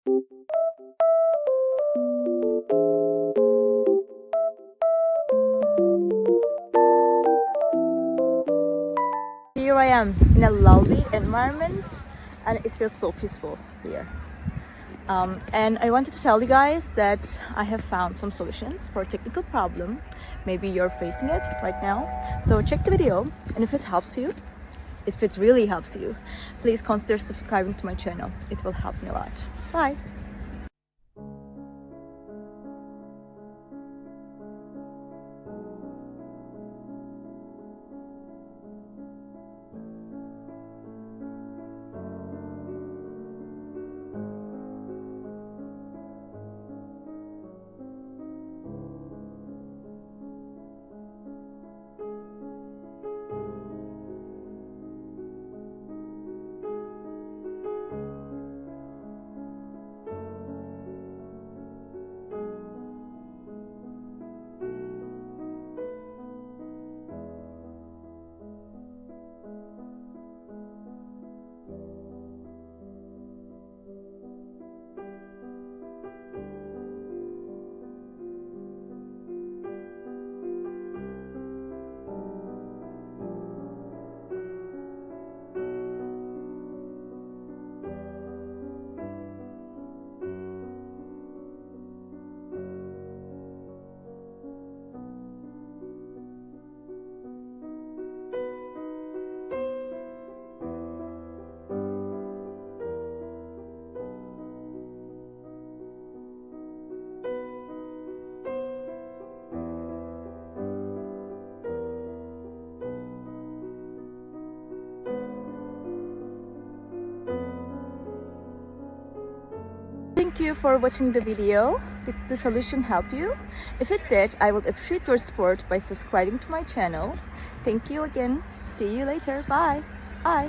Here I am in a lovely environment and it feels so peaceful here. And I wanted to tell you guys that I have found some solutions for a technical problem. Maybe you're facing it right now. So check the video, and if it helps you, if it really helps you, please consider subscribing to my channel. It will help me a lot. Bye! Thank you for watching the video. Did the solution help you? If it did, I would appreciate your support by subscribing to my channel. Thank you again. See you later. Bye. Bye.